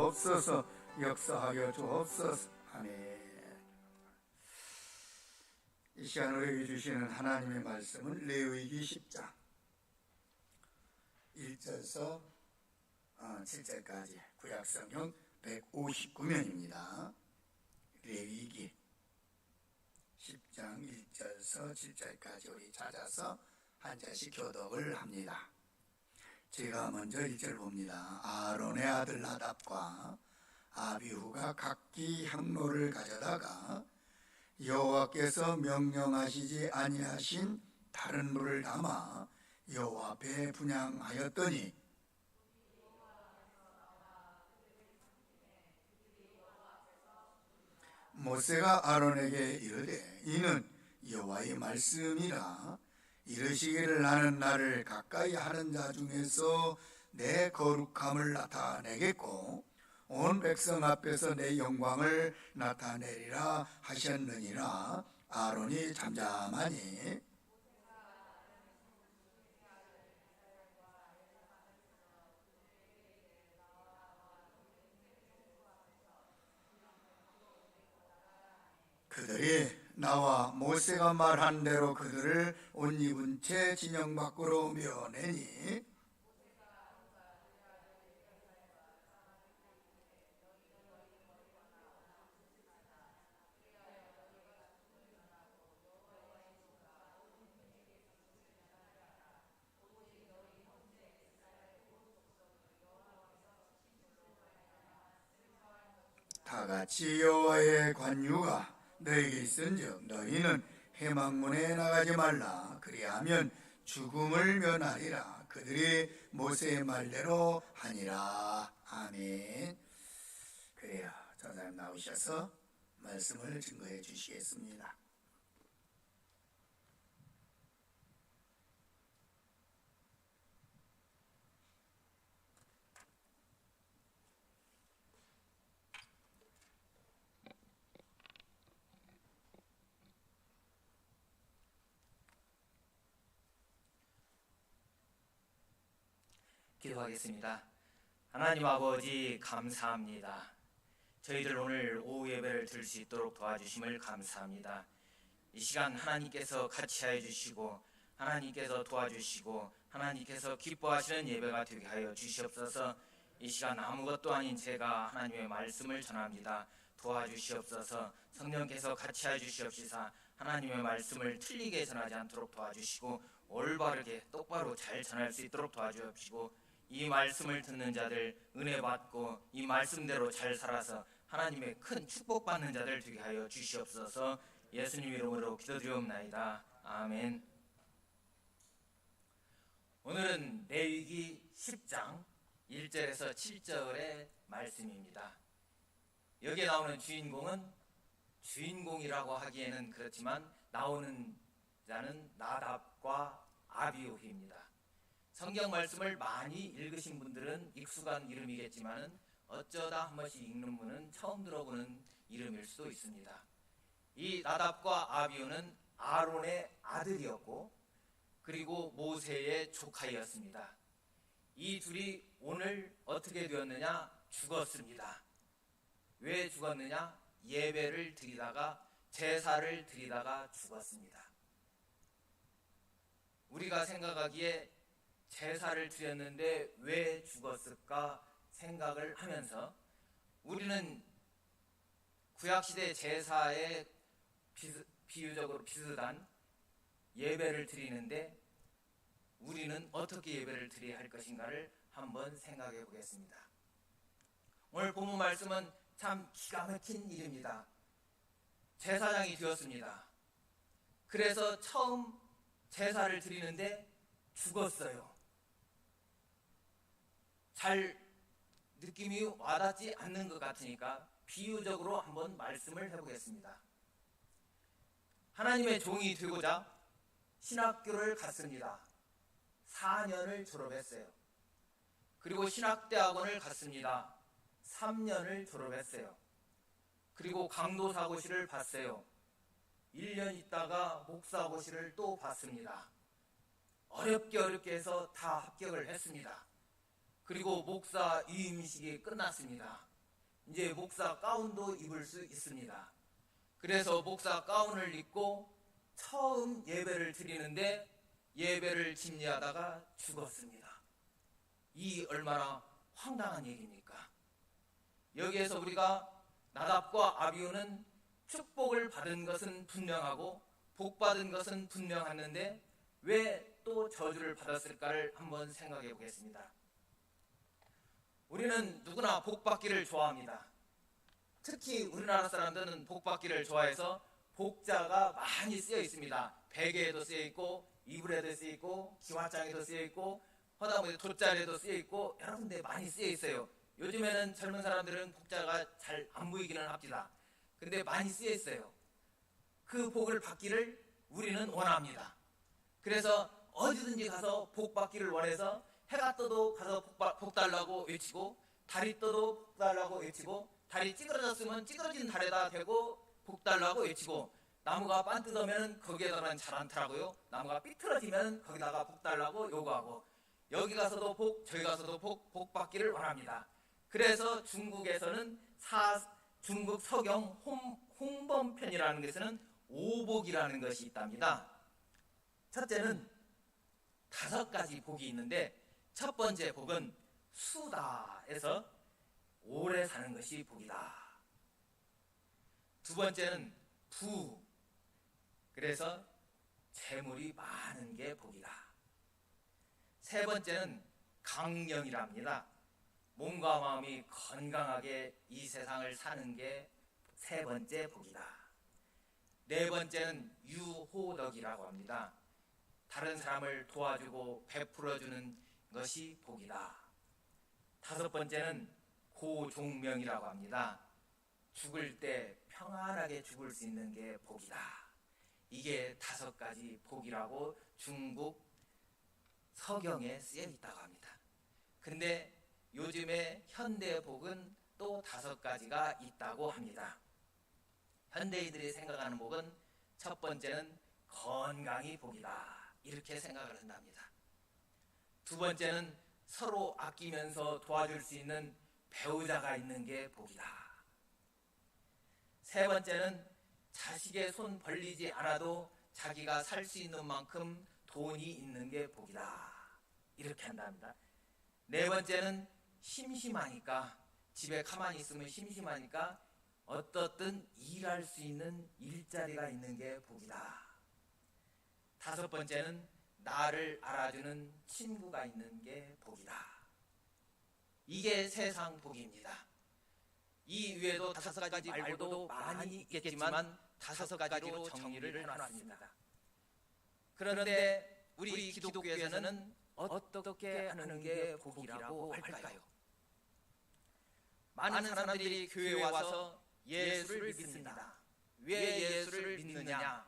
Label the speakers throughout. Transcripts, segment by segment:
Speaker 1: 주옵소서. 역사하여 주옵소서. 아멘. 이 시간 우리에게 주시는 하나님의 말씀은 레위기 10장 1절에서 7절까지 구약성경 159면입니다. 레위기 10장 1절에서 7절까지 우리 찾아서 한 절씩 교독을 합니다. 제가 먼저 1절 봅니다. 아론의 아들 나답과 아비후가 각기 향로를 가져다가 여호와께서 명령하시지 아니하신 다른 물을 담아 여호와 앞에 분향하였더니 모세가 아론에게 이르되 이는 여호와의 말씀이라 이르시기를 나는 나를 가까이 하는 자 중에서 내 거룩함을 나타내겠고 온 백성 앞에서 내 영광을 나타내리라 하셨느니라. 아론이 잠잠하니 그들이 나와 모세가 말한 대로 그들을 옷 입은 채 진영 밖으로 메어내니 다같이 여호와의 관유가 너에게 있은즉 너희는 회막문에 나가지 말라. 그리하면 죽음을 면하리라. 그들이 모세의 말대로 하니라. 아멘. 그래요. 전사님 나오셔서 말씀을 증거해 주시겠습니다.
Speaker 2: 기도하겠습니다. 하나님 아버지 감사합니다. 저희들 오늘 오후 예배를 드릴 수 있도록 도와주심을 감사합니다. 이 시간 하나님께서 같이 하여 주시고 하나님께서 도와주시고 하나님께서 기뻐하시는 예배가 되게 하여 주시옵소서. 이 시간 아무것도 아닌 제가 하나님의 말씀을 전합니다. 도와주시옵소서. 성령께서 같이 하여 주시옵시사 하나님의 말씀을 틀리게 전하지 않도록 도와주시고 올바르게 똑바로 잘 전할 수 있도록 도와주옵시고 이 말씀을 듣는 자들 은혜 받고 이 말씀대로 잘 살아서 하나님의 큰 축복받는 자들 되게 하여 주시옵소서. 예수님 이름으로 기도드리옵나이다. 아멘. 오늘은 레위기 10장 1절에서 7절의 말씀입니다. 여기에 나오는 주인공은 주인공이라고 하기에는 그렇지만 나오는 자는 나답과 아비후입니다. 성경 말씀을 많이 읽으신 분들은 익숙한 이름이겠지만 어쩌다 한 번씩 읽는 분은 처음 들어보는 이름일 수도 있습니다. 이 나답과 아비후는 아론의 아들이었고 그리고 모세의 조카였습니다. 이 둘이 오늘 어떻게 되었느냐? 죽었습니다. 왜 죽었느냐? 예배를 드리다가 제사를 드리다가 죽었습니다. 우리가 생각하기에 제사를 드렸는데 왜 죽었을까 생각을 하면서 우리는 구약시대 제사에 비유적으로 비슷한 예배를 드리는데 우리는 어떻게 예배를 드려야 할 것인가를 한번 생각해 보겠습니다. 오늘 본문 말씀은 참 기가 막힌 일입니다. 제사장이 되었습니다. 그래서 처음 제사를 드리는데 죽었어요. 잘 느낌이 와닿지 않는 것 같으니까 비유적으로 한번 말씀을 해보겠습니다. 하나님의 종이 되고자 신학교를 갔습니다. 4년을 졸업했어요. 그리고 신학대학원을 갔습니다. 3년을 졸업했어요. 그리고 강도사고시를 봤어요. 1년 있다가 목사고시를 또 봤습니다. 어렵게 해서 다 합격을 했습니다. 그리고 목사 위임식이 끝났습니다. 이제 목사 가운도 입을 수 있습니다. 그래서 목사 가운을 입고 처음 예배를 드리는데 예배를 집례하다가 죽었습니다. 이 얼마나 황당한 얘기입니까? 여기에서 우리가 나답과 아비후는 축복을 받은 것은 분명하고 복받은 것은 분명했는데 왜 또 저주를 받았을까를 한번 생각해 보겠습니다. 우리는 누구나 복받기를 좋아합니다. 특히 우리나라 사람들은 복받기를 좋아해서 복자가 많이 쓰여 있습니다. 베개에도 쓰여 있고 이불에도 쓰여 있고 기와장에도 쓰여 있고 허다못해 돗자리에도 쓰여 있고 여러 군데 많이 쓰여 있어요. 요즘에는 젊은 사람들은 복자가 잘 안 보이기는 합니다. 근데 많이 쓰여 있어요. 그 복을 받기를 우리는 원합니다. 그래서 어디든지 가서 복 받기를 원해서 해가 떠도 가서 복 달라고 외치고 달이 떠도 복 달라고 외치고 달이 찌그러졌으면 찌그러진 달에다 대고 복 달라고 외치고 나무가 빤 뜯으면 거기에다가는 잘 않더라고요. 나무가 삐뚤어지면 거기다가 복 달라고 요구하고 여기 가서도 복 저기 가서도 복 받기를 원합니다. 그래서 중국에서는 중국 서경 홍범편이라는 것에는 오복이라는 것이 있답니다. 첫째는 5가지 복이 있는데 첫 번째 복은 수다에서 오래 사는 것이 복이다. 두 번째는 부, 그래서 재물이 많은 게 복이다. 세 번째는 강령이랍니다. 몸과 마음이 건강하게 이 세상을 사는 게 세 번째 복이다. 네 번째는 유호덕이라고 합니다. 다른 사람을 도와주고 베풀어주는 것이 복이다. 5번째는 고종명이라고 합니다. 죽을 때 평안하게 죽을 수 있는 게 복이다. 이게 5가지 복이라고 중국 서경에 쓰여 있다고 합니다. 근데 요즘에 현대 복은 또 5가지가 있다고 합니다. 현대인들이 생각하는 복은 첫 번째는 건강이 복이다. 이렇게 생각을 한답니다. 두 번째는 서로 아끼면서 도와줄 수 있는 배우자가 있는 게 복이다. 세 번째는 자식의 손 벌리지 않아도 자기가 살 수 있는 만큼 돈이 있는 게 복이다. 이렇게 한답니다. 네 번째는 심심하니까 집에 가만히 있으면 심심하니까 어떻든 일할 수 있는 일자리가 있는 게 복이다. 5번째는 나를 알아주는 친구가 있는 게 복이다. 이게 세상 복입니다. 이 외에도 5가지 말고도 많이 있겠지만 5가지로 정리를 해놨습니다. 그런데 우리 기독교에서는 어떻게 하는 게 복이라고 할까요? 많은 사람들이 교회에 와서 예수를 믿습니다. 왜 예수를 믿느냐?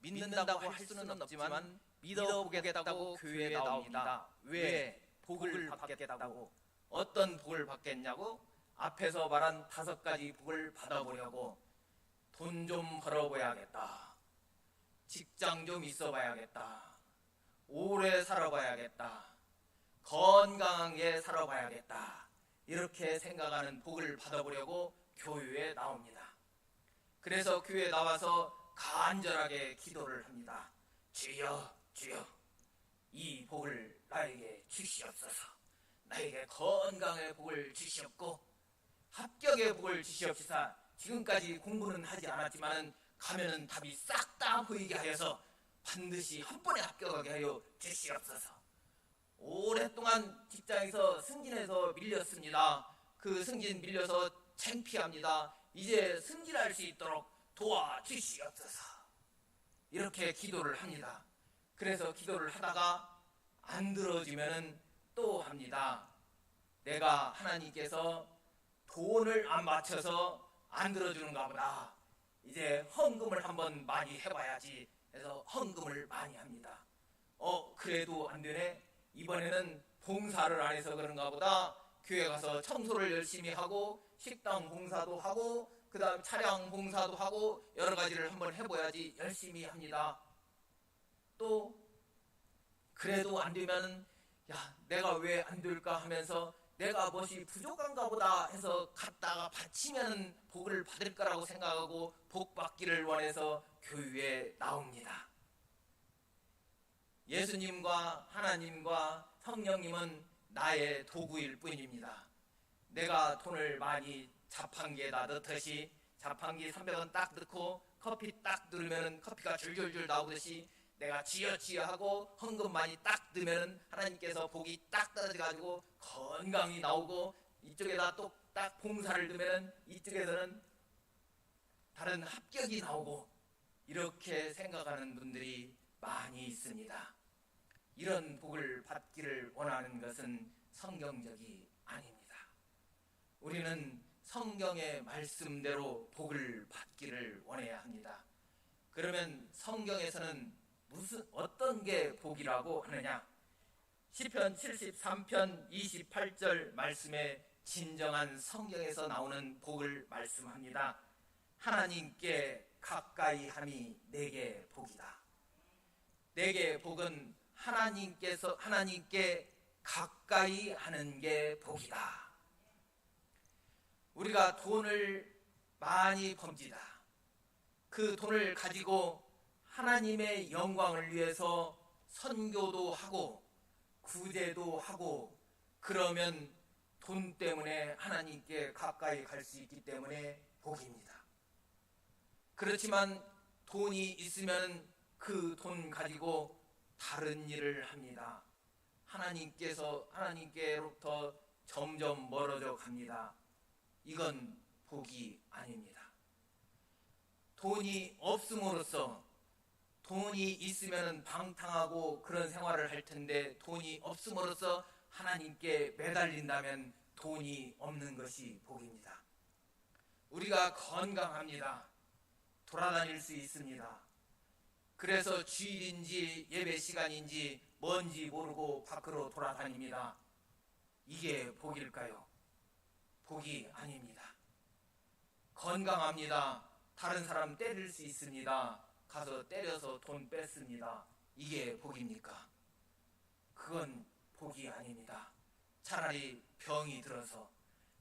Speaker 2: 믿는다고 할 수는 없지만 믿어보겠다고 교회에 나옵니다. 왜? 복을 받겠다고. 어떤 복을 받겠냐고? 앞에서 말한 5가지 복을 받아보려고. 돈 좀 벌어봐야겠다. 직장 좀 있어봐야겠다. 오래 살아봐야겠다. 건강하게 살아봐야겠다. 이렇게 생각하는 복을 받아보려고 교회에 나옵니다. 그래서 교회에 나와서 간절하게 기도를 합니다. 주여, 주여, 이 복을 나에게 주시옵소서. 나에게 건강의 복을 주시옵고 합격의 복을 주시옵시사. 지금까지 공부는 하지 않았지만 가면은 답이 싹 다 보이게 하여서 반드시 한 번에 합격하게 하여 주시옵소서. 오랫동안 직장에서 승진해서 밀렸습니다. 그 승진 밀려서 창피합니다. 이제 승진할 수 있도록 도와주시옵소서. 이렇게 기도를 합니다. 그래서 기도를 하다가 안 들어주면은 또 합니다. 내가 하나님께서 돈을 안 맞춰서 안 들어주는가 보다. 이제 헌금을 한번 많이 해봐야지 해서 헌금을 많이 합니다. 그래도 안 되네. 이번에는 봉사를 안 해서 그런가 보다. 교회 가서 청소를 열심히 하고 식당 봉사도 하고 그 다음 차량 봉사도 하고 여러 가지를 한번 해봐야지 열심히 합니다. 또 그래도 안 되면 야 내가 왜 안 될까 하면서 내가 무엇이 부족한가 보다 해서 갖다가 바치면 복을 받을 거라고 생각하고 복 받기를 원해서 교회에 나옵니다. 예수님과 하나님과 성령님은 나의 도구일 뿐입니다. 내가 돈을 많이 자판기에다 넣듯이 자판기 300원 딱 넣고 커피 딱 누르면 커피가 줄줄줄 나오듯이 내가 지어지어하고 헌금 많이 딱 넣으면 하나님께서 복이 딱 떨어져가지고 건강이 나오고, 이쪽에다 또 딱 봉사를 넣으면 이쪽에서는 다른 합격이 나오고, 이렇게 생각하는 분들이 많이 있습니다. 이런 복을 받기를 원하는 것은 성경적이 아닙니다. 우리는 성경의 말씀대로 복을 받기를 원해야 합니다. 그러면 성경에서는 어떤 게 복이라고 하느냐? 시편 73편 28절 말씀에 진정한 성경에서 나오는 복을 말씀합니다. 하나님께 가까이 함이 내게 복이다. 내게 복은 하나님께 가까이 하는 게 복이다. 우리가 돈을 많이 법니다. 그 돈을 가지고 하나님의 영광을 위해서 선교도 하고 구제도 하고, 그러면 돈 때문에 하나님께 가까이 갈 수 있기 때문에 복입니다. 그렇지만 돈이 있으면 그 돈 가지고 다른 일을 합니다. 하나님께로부터 점점 멀어져 갑니다. 이건 복이 아닙니다. 돈이 없음으로써, 돈이 있으면 방탕하고 그런 생활을 할 텐데 돈이 없음으로써 하나님께 매달린다면 돈이 없는 것이 복입니다. 우리가 건강합니다. 돌아다닐 수 있습니다. 그래서 주일인지 예배 시간인지 뭔지 모르고 밖으로 돌아다닙니다. 이게 복일까요? 복이 아닙니다. 건강합니다. 다른 사람 때릴 수 있습니다. 가서 때려서 돈 뺐습니다. 이게 복입니까? 그건 복이 아닙니다. 차라리 병이 들어서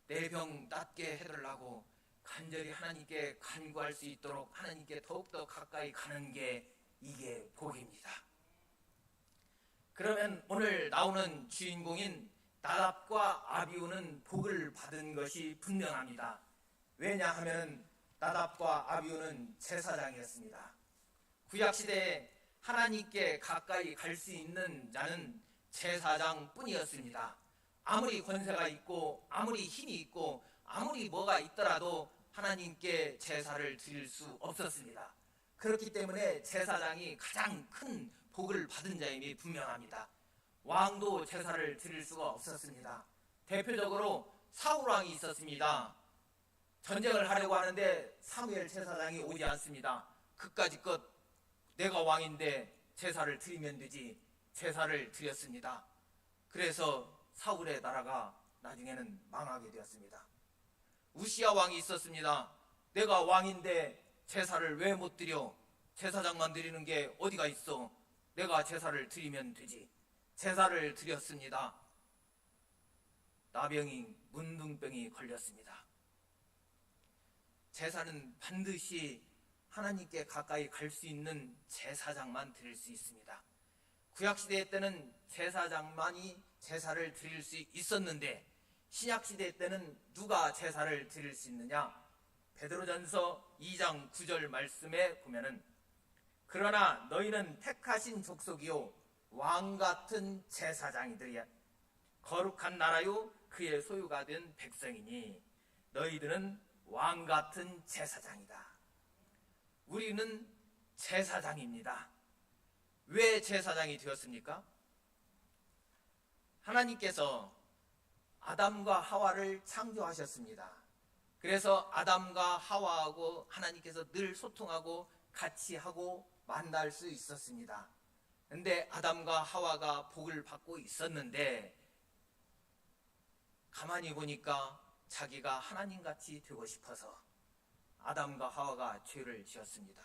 Speaker 2: 내 병 낫게 해달라고 간절히 하나님께 간구할 수 있도록 하나님께 더욱더 가까이 가는 게, 이게 복입니다. 그러면 오늘 나오는 주인공인 나답과 아비후는 복을 받은 것이 분명합니다. 왜냐하면 나답과 아비후는 제사장이었습니다. 구약시대에 하나님께 가까이 갈 수 있는 자는 제사장뿐이었습니다. 아무리 권세가 있고 아무리 힘이 있고 아무리 뭐가 있더라도 하나님께 제사를 드릴 수 없었습니다. 그렇기 때문에 제사장이 가장 큰 복을 받은 자임이 분명합니다. 왕도 제사를 드릴 수가 없었습니다. 대표적으로 사울왕이 있었습니다. 전쟁을 하려고 하는데 사무엘 제사장이 오지 않습니다. 그까짓 내가 왕인데 제사를 드리면 되지. 제사를 드렸습니다. 그래서 사울의 나라가 나중에는 망하게 되었습니다. 우시야 왕이 있었습니다. 내가 왕인데 제사를 왜 못 드려? 제사장만 드리는 게 어디가 있어? 내가 제사를 드리면 되지. 제사를 드렸습니다. 나병이, 문둥병이 걸렸습니다. 제사는 반드시 하나님께 가까이 갈 수 있는 제사장만 드릴 수 있습니다. 구약시대 때는 제사장만이 제사를 드릴 수 있었는데, 신약시대 때는 누가 제사를 드릴 수 있느냐? 베드로전서 2장 9절 말씀에 보면은, 그러나 너희는 택하신 족속이요 왕같은 제사장이들이야, 거룩한 나라요 그의 소유가 된 백성이니 너희들은 왕같은 제사장이다. 우리는 제사장입니다. 왜 제사장이 되었습니까? 하나님께서 아담과 하와를 창조하셨습니다. 그래서 아담과 하와하고 하나님께서 늘 소통하고 같이 하고 만날 수 있었습니다. 근데 아담과 하와가 복을 받고 있었는데, 가만히 보니까 자기가 하나님같이 되고 싶어서 아담과 하와가 죄를 지었습니다.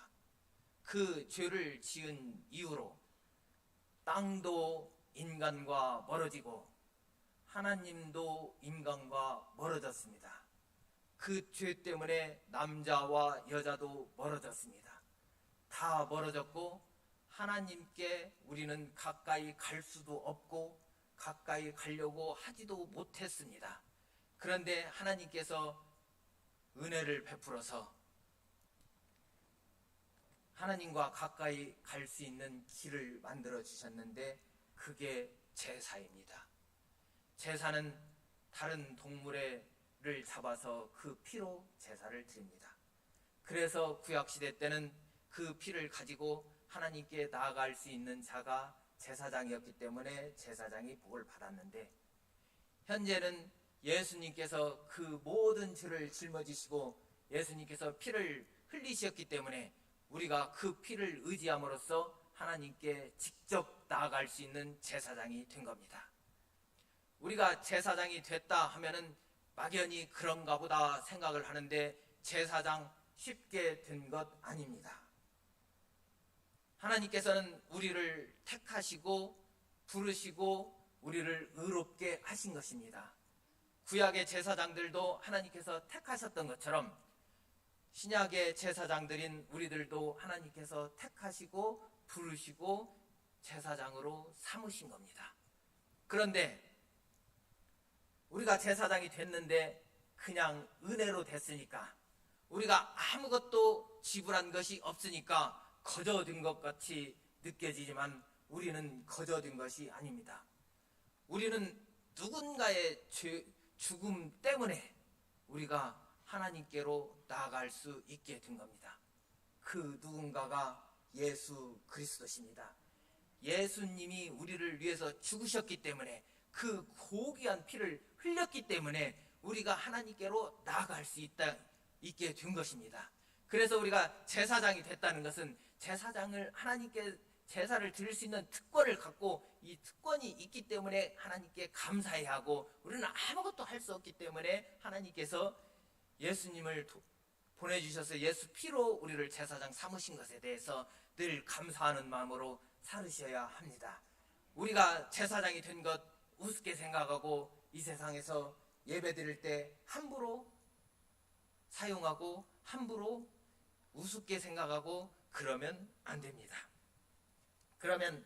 Speaker 2: 그 죄를 지은 이후로 땅도 인간과 멀어지고 하나님도 인간과 멀어졌습니다. 그 죄 때문에 남자와 여자도 멀어졌습니다. 다 멀어졌고 하나님께 우리는 가까이 갈 수도 없고 가까이 가려고 하지도 못했습니다. 그런데 하나님께서 은혜를 베풀어서 하나님과 가까이 갈 수 있는 길을 만들어 주셨는데 그게 제사입니다. 제사는 다른 동물을 잡아서 그 피로 제사를 드립니다. 그래서 구약시대 때는 그 피를 가지고 하나님께 나아갈 수 있는 자가 제사장이었기 때문에 제사장이 복을 받았는데, 현재는 예수님께서 그 모든 죄를 짊어지시고 예수님께서 피를 흘리셨기 때문에 우리가 그 피를 의지함으로써 하나님께 직접 나아갈 수 있는 제사장이 된 겁니다. 우리가 제사장이 됐다 하면은 막연히 그런가 보다 생각을 하는데 제사장 쉽게 된 것 아닙니다. 하나님께서는 우리를 택하시고 부르시고 우리를 의롭게 하신 것입니다. 구약의 제사장들도 하나님께서 택하셨던 것처럼 신약의 제사장들인 우리들도 하나님께서 택하시고 부르시고 제사장으로 삼으신 겁니다. 그런데 우리가 제사장이 됐는데 그냥 은혜로 됐으니까, 우리가 아무것도 지불한 것이 없으니까 거저된 것 같이 느껴지지만 우리는 거저된 것이 아닙니다. 우리는 누군가의 죽음 때문에 우리가 하나님께로 나아갈 수 있게 된 겁니다. 그 누군가가 예수 그리스도십니다. 예수님이 우리를 위해서 죽으셨기 때문에, 그 고귀한 피를 흘렸기 때문에 우리가 하나님께로 나아갈 수 있게 된 것입니다. 그래서 우리가 제사장이 됐다는 것은 제사장을 하나님께 제사를 드릴 수 있는 특권을 갖고, 이 특권이 있기 때문에 하나님께 감사해야 하고, 우리는 아무것도 할 수 없기 때문에 하나님께서 예수님을 보내주셔서 예수 피로 우리를 제사장 삼으신 것에 대해서 늘 감사하는 마음으로 살으셔야 합니다. 우리가 제사장이 된 것 우습게 생각하고 이 세상에서 예배 드릴 때 함부로 사용하고 함부로 우습게 생각하고 그러면 안 됩니다. 그러면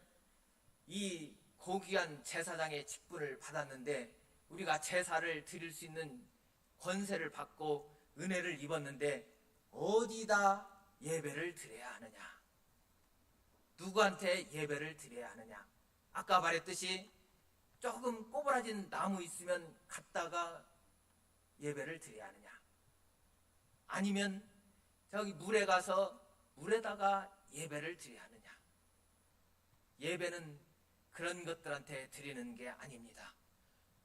Speaker 2: 이 고귀한 제사장의 직분을 받았는데, 우리가 제사를 드릴 수 있는 권세를 받고 은혜를 입었는데 어디다 예배를 드려야 하느냐? 누구한테 예배를 드려야 하느냐? 아까 말했듯이 조금 꼬부라진 나무 있으면 갖다가 예배를 드려야 하느냐? 아니면 저기 물에 가서 물에다가 예배를 드려야 하느냐? 예배는 그런 것들한테 드리는 게 아닙니다.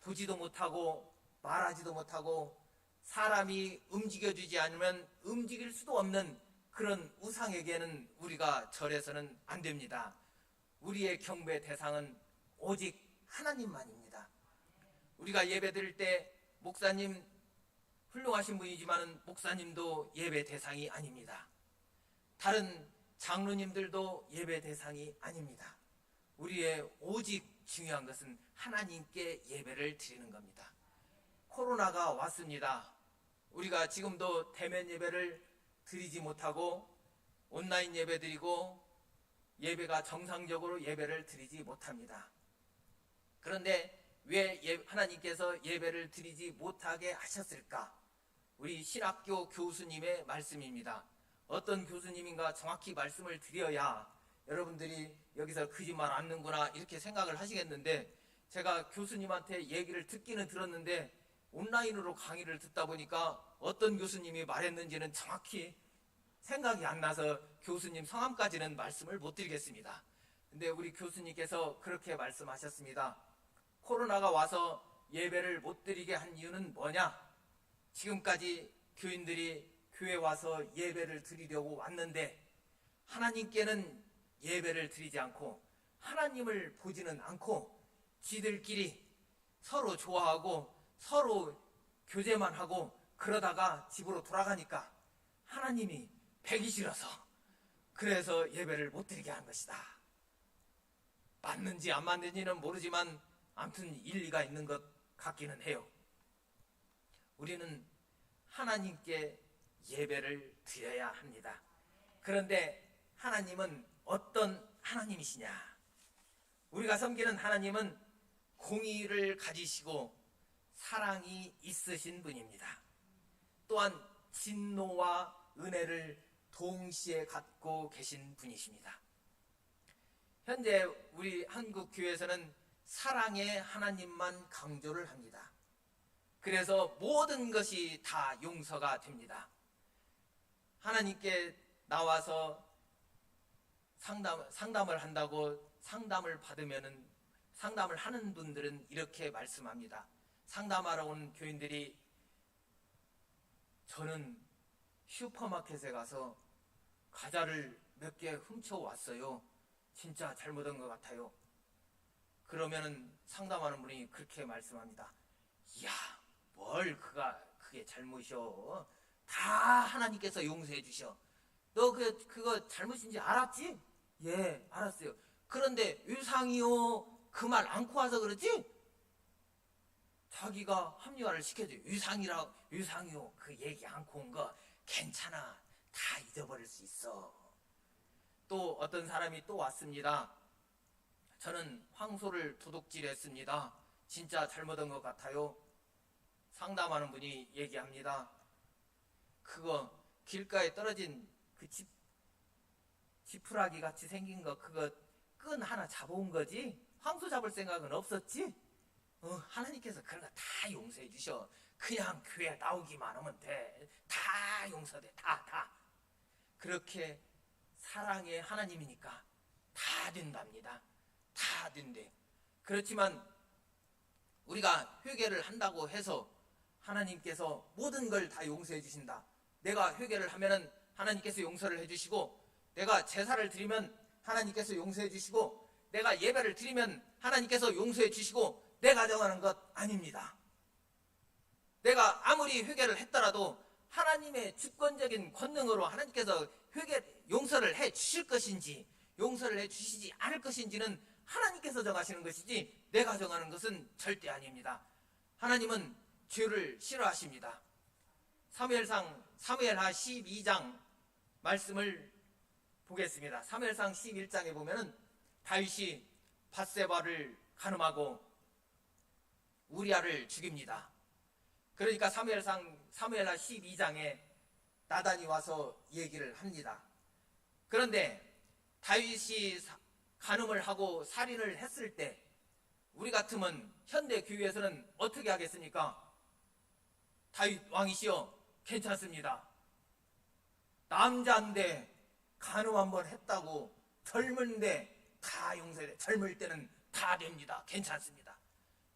Speaker 2: 보지도 못하고 말하지도 못하고 사람이 움직여주지 않으면 움직일 수도 없는 그런 우상에게는 우리가 절해서는 안 됩니다. 우리의 경배 대상은 오직 하나님만입니다. 우리가 예배 드릴 때 목사님 훌륭하신 분이지만 목사님도 예배 대상이 아닙니다. 다른 장로님들도 예배 대상이 아닙니다. 우리의 오직 중요한 것은 하나님께 예배를 드리는 겁니다. 코로나가 왔습니다. 우리가 지금도 대면 예배를 드리지 못하고 온라인 예배 드리고 예배가 정상적으로 예배를 드리지 못합니다. 그런데 왜 하나님께서 예배를 드리지 못하게 하셨을까? 우리 신학교 교수님의 말씀입니다. 어떤 교수님인가 정확히 말씀을 드려야 여러분들이 여기서 거짓말 않는구나 이렇게 생각을 하시겠는데, 제가 교수님한테 얘기를 듣기는 들었는데 온라인으로 강의를 듣다 보니까 어떤 교수님이 말했는지는 정확히 생각이 안 나서 교수님 성함까지는 말씀을 못 드리겠습니다. 근데 우리 교수님께서 그렇게 말씀하셨습니다. 코로나가 와서 예배를 못 드리게 한 이유는 뭐냐? 지금까지 교인들이 교회 와서 예배를 드리려고 왔는데 하나님께는 예배를 드리지 않고 하나님을 보지는 않고 지들끼리 서로 좋아하고 서로 교제만 하고 그러다가 집으로 돌아가니까 하나님이 배기 싫어서 그래서 예배를 못 드리게 한 것이다. 맞는지 안 맞는지는 모르지만 아무튼 일리가 있는 것 같기는 해요. 우리는 하나님께 예배를 드려야 합니다. 그런데 하나님은 어떤 하나님이시냐? 우리가 섬기는 하나님은 공의를 가지시고 사랑이 있으신 분입니다. 또한 진노와 은혜를 동시에 갖고 계신 분이십니다. 현재 우리 한국 교회에서는 사랑의 하나님만 강조를 합니다. 그래서 모든 것이 다 용서가 됩니다. 하나님께 나와서 상담을 한다고 상담을 받으면은, 상담을 하는 분들은 이렇게 말씀합니다. 상담하러 온 교인들이, 저는 슈퍼마켓에 가서 과자를 몇 개 훔쳐왔어요. 진짜 잘못한 것 같아요. 그러면은 상담하는 분이 그렇게 말씀합니다. 이야, 뭘 그게 잘못이요? 다 하나님께서 용서해 주셔. 너 그거 잘못인지 알았지? 예, 알았어요. 그런데 유상이요, 그 말 안고 와서 그러지? 자기가 합리화를 시켜줘요. 유상이요, 그 얘기 안고 온 거 괜찮아. 다 잊어버릴 수 있어. 또 어떤 사람이 또 왔습니다. 저는 황소를 도둑질했습니다. 진짜 잘못한 것 같아요. 상담하는 분이 얘기합니다. 그거 길가에 떨어진 그 지푸라기 같이 생긴 거, 그거 끈 하나 잡아온 거지? 황소 잡을 생각은 없었지? 하나님께서 그런 거 다 용서해 주셔. 그냥 교회 나오기만 하면 돼. 다 용서돼. 다. 그렇게 사랑의 하나님이니까 다 된답니다. 다 된대. 그렇지만 우리가 회개를 한다고 해서 하나님께서 모든 걸 다 용서해 주신다. 내가 회개를 하면은 하나님께서 용서를 해 주시고, 내가 제사를 드리면 하나님께서 용서해 주시고, 내가 예배를 드리면 하나님께서 용서해 주시고, 내가 정하는 것 아닙니다. 내가 아무리 회개를 했더라도 하나님의 주권적인 권능으로 하나님께서 용서를 해 주실 것인지 용서를 해 주시지 않을 것인지는 하나님께서 정하시는 것이지 내가 정하는 것은 절대 아닙니다. 하나님은 죄를 싫어하십니다. 사무엘하 12장 말씀을 보겠습니다. 사무엘상 11장에 보면은 다윗이 밧세바를 간음하고 우리아를 죽입니다. 그러니까 사무엘하 12장에 나단이 와서 얘기를 합니다. 그런데 다윗이 간음을 하고 살인을 했을 때 우리 같으면 현대 교회에서는 어떻게 하겠습니까? 다윗 왕이시여, 괜찮습니다. 남자인데 간음 한번 했다고, 젊은데 다 용서해. 젊을 때는 다 됩니다. 괜찮습니다.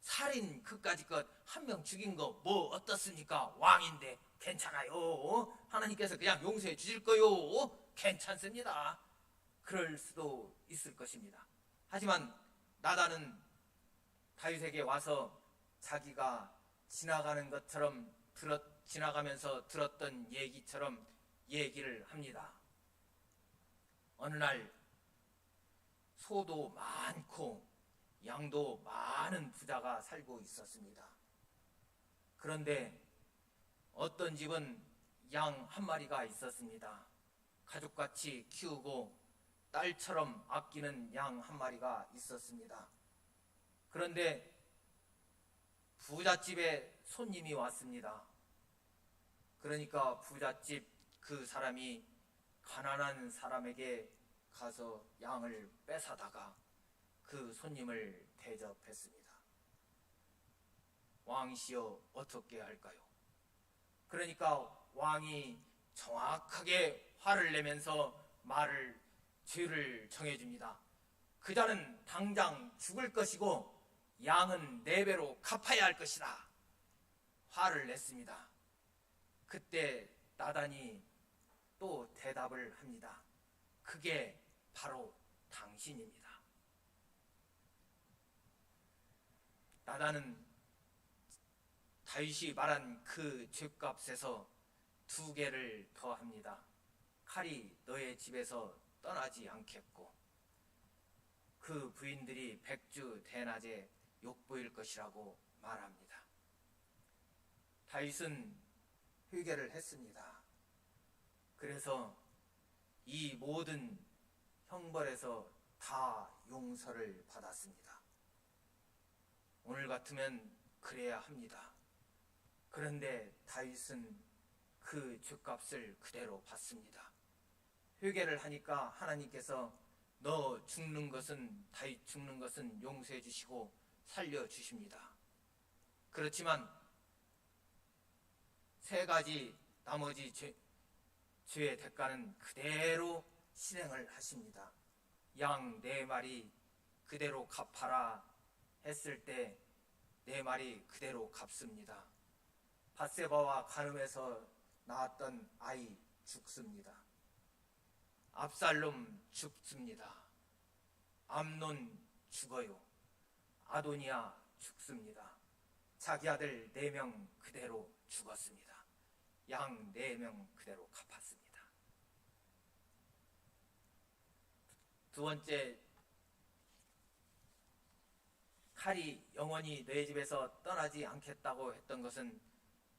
Speaker 2: 살인 그까짓 것 한 명 죽인 거 뭐 어떻습니까? 왕인데 괜찮아요. 하나님께서 그냥 용서해 주실 거요. 괜찮습니다. 그럴 수도 있을 것입니다. 하지만 나단은 다윗에게 와서 자기가 지나가는 것처럼 지나가면서 들었던 얘기처럼 얘기를 합니다. 어느 날 소도 많고 양도 많은 부자가 살고 있었습니다. 그런데 어떤 집은 양 한 마리가 있었습니다. 가족같이 키우고 딸처럼 아끼는 양 한 마리가 있었습니다. 그런데 부잣집에 손님이 왔습니다. 그러니까 부잣집 그 사람이 가난한 사람에게 가서 양을 뺏어다가 그 손님을 대접했습니다. 왕이시여, 어떻게 할까요? 그러니까 왕이 정확하게 화를 내면서 죄를 정해줍니다. 그자는 당장 죽을 것이고 양은 4배로 갚아야 할 것이다. 화를 냈습니다. 그때 나단이 또 대답을 합니다. 그게 바로 당신입니다. 나단은 다윗이 말한 그 죗값에서 2개를 더합니다. 칼이 너의 집에서 떠나지 않겠고 그 부인들이 백주 대낮에 욕보일 것이라고 말합니다. 다윗은 회개를 했습니다. 그래서 이 모든 형벌에서 다 용서를 받았습니다. 오늘 같으면 그래야 합니다. 그런데 다윗은 그 죗값을 그대로 받습니다. 회개를 하니까 하나님께서 너 죽는 것은, 다윗 죽는 것은 용서해 주시고 살려주십니다. 그렇지만 세 가지 나머지 죄의 대가는 그대로 실행을 하십니다. 양 4마리 그대로 갚아라 했을 때 4마리 그대로 갚습니다. 밧세바와 간음에서 낳았던 아이 죽습니다. 압살롬 죽습니다. 암논 죽어요. 아도니아 죽습니다. 자기 아들 4명 그대로 죽었습니다. 양 4명 그대로 갚았습니다. 두 번째, 칼이 영원히 너희 집에서 떠나지 않겠다고 했던 것은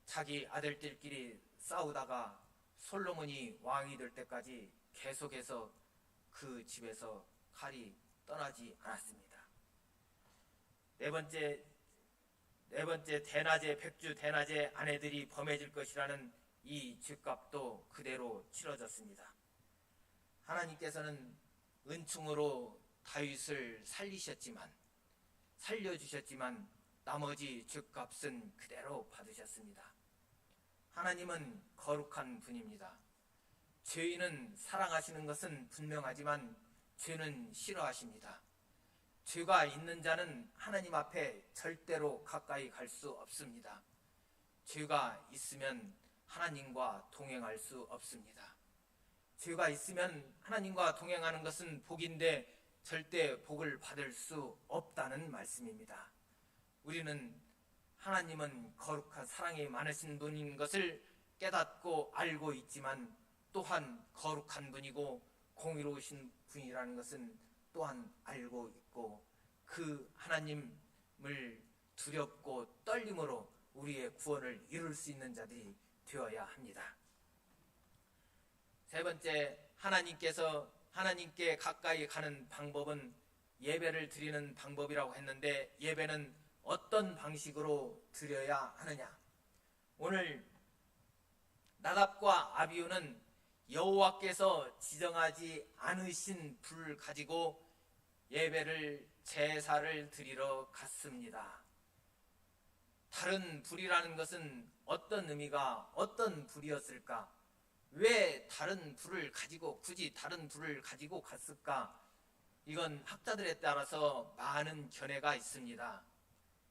Speaker 2: 자기 아들들끼리 싸우다가 솔로몬이 왕이 될 때까지 계속해서 그 집에서 칼이 떠나지 않았습니다. 네 번째, 대낮에 백주 대낮에 아내들이 범해질 것이라는 이 죗값도 그대로 치러졌습니다. 하나님께서는 은총으로 다윗을 살려주셨지만 나머지 죗값은 그대로 받으셨습니다. 하나님은 거룩한 분입니다. 죄인은 사랑하시는 것은 분명하지만 죄는 싫어하십니다. 죄가 있는 자는 하나님 앞에 절대로 가까이 갈 수 없습니다. 죄가 있으면 하나님과 동행할 수 없습니다. 죄가 있으면 하나님과 동행하는 것은 복인데 절대 복을 받을 수 없다는 말씀입니다. 우리는 하나님은 거룩한 사랑이 많으신 분인 것을 깨닫고 알고 있지만 또한 거룩한 분이고 공의로우신 분이라는 것은 또한 알고 있고 그 하나님을 두렵고 떨림으로 우리의 구원을 이룰 수 있는 자들이 되어야 합니다. 세 번째, 하나님께 가까이 가는 방법은 예배를 드리는 방법이라고 했는데 예배는 어떤 방식으로 드려야 하느냐? 오늘 나답과 아비후는 여호와께서 지정하지 않으신 불을 가지고 제사를 드리러 갔습니다. 다른 불이라는 것은 어떤 의미가, 어떤 불이었을까? 왜 다른 불을 가지고, 굳이 다른 불을 가지고 갔을까? 이건 학자들에 따라서 많은 견해가 있습니다.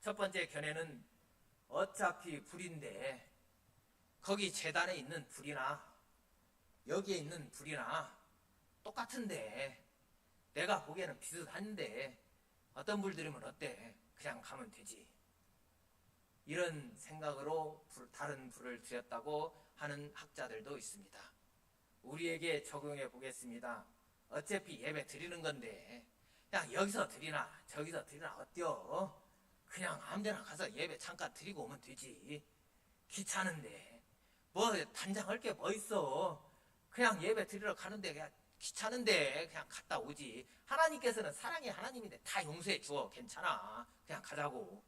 Speaker 2: 첫 번째 견해는 어차피 불인데 거기 제단에 있는 불이나 여기에 있는 불이나 똑같은데 내가 보기에는 비슷한데 어떤 불 들으면 어때? 그냥 가면 되지. 이런 생각으로 다른 불을 드렸다고 하는 학자들도 있습니다. 우리에게 적용해 보겠습니다. 어차피 예배 드리는 건데 그냥 여기서 드리나 저기서 드리나 어때요? 그냥 아무데나 가서 예배 잠깐 드리고 오면 되지. 귀찮은데 뭐 단장할 게 뭐 있어. 그냥 예배 드리러 가는데 그냥 귀찮은데 그냥 갔다 오지. 하나님께서는 사랑의 하나님인데 다 용서해 줘. 괜찮아. 그냥 가자고.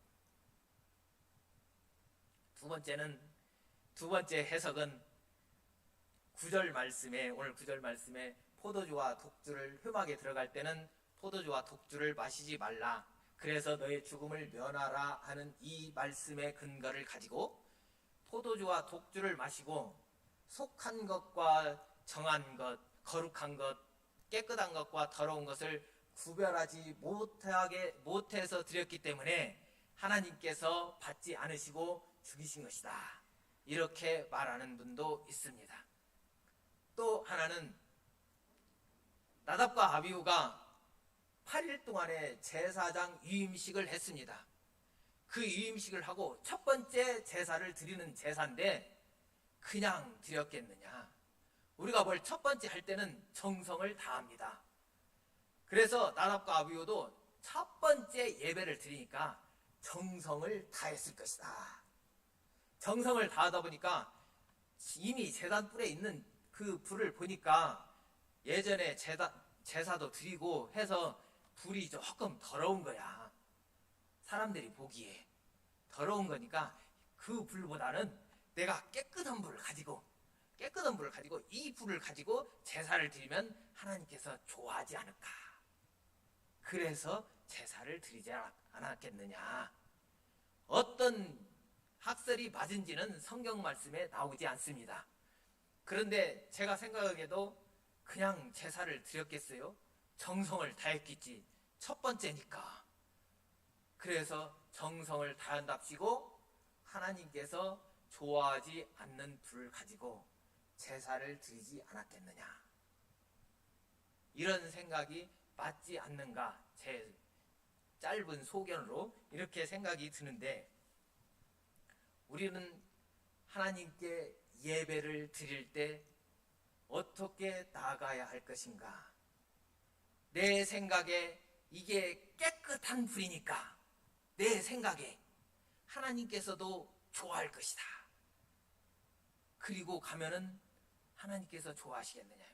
Speaker 2: 두 번째 해석은 오늘 9절 말씀에 포도주와 독주를 흠하게 들어갈 때는 포도주와 독주를 마시지 말라. 그래서 너의 죽음을 면하라 하는 이 말씀의 근거를 가지고 포도주와 독주를 마시고 속한 것과 정한 것, 거룩한 것, 깨끗한 것과 더러운 것을 구별하지 못해서 드렸기 때문에 하나님께서 받지 않으시고 죽이신 것이다. 이렇게 말하는 분도 있습니다. 또 하나는 나답과 아비후가 8일 동안의 제사장 위임식을 했습니다. 그 위임식을 하고 첫 번째 제사를 드리는 제사인데 그냥 드렸겠느냐? 우리가 뭘 첫 번째 할 때는 정성을 다합니다. 그래서 나답과 아비후도 첫 번째 예배를 드리니까 정성을 다했을 것이다.
Speaker 3: 정성을 다하다 보니까 이미 제단 뿔에 있는 그 불을 보니까 예전에 제사도 드리고 해서 불이 조금 더러운 거야. 사람들이 보기에 더러운 거니까 그 불보다는 내가 깨끗한 불을 가지고 이 불을 가지고 제사를 드리면 하나님께서 좋아하지 않을까. 그래서 제사를 드리지 않았겠느냐. 어떤 학설이 맞은지는 성경 말씀에 나오지 않습니다. 그런데 제가 생각하기에도 그냥 제사를 드렸겠어요? 정성을 다했겠지. 첫 번째니까. 그래서 정성을 다한답시고 하나님께서 좋아하지 않는 불을 가지고 제사를 드리지 않았겠느냐. 이런 생각이 맞지 않는가. 제 짧은 소견으로 이렇게 생각이 드는데, 우리는 하나님께 예배를 드릴 때 어떻게 나아가야 할 것인가. 내 생각에 이게 깨끗한 불이니까 내 생각에 하나님께서도 좋아할 것이다. 그리고 가면은 하나님께서 좋아하시겠느냐.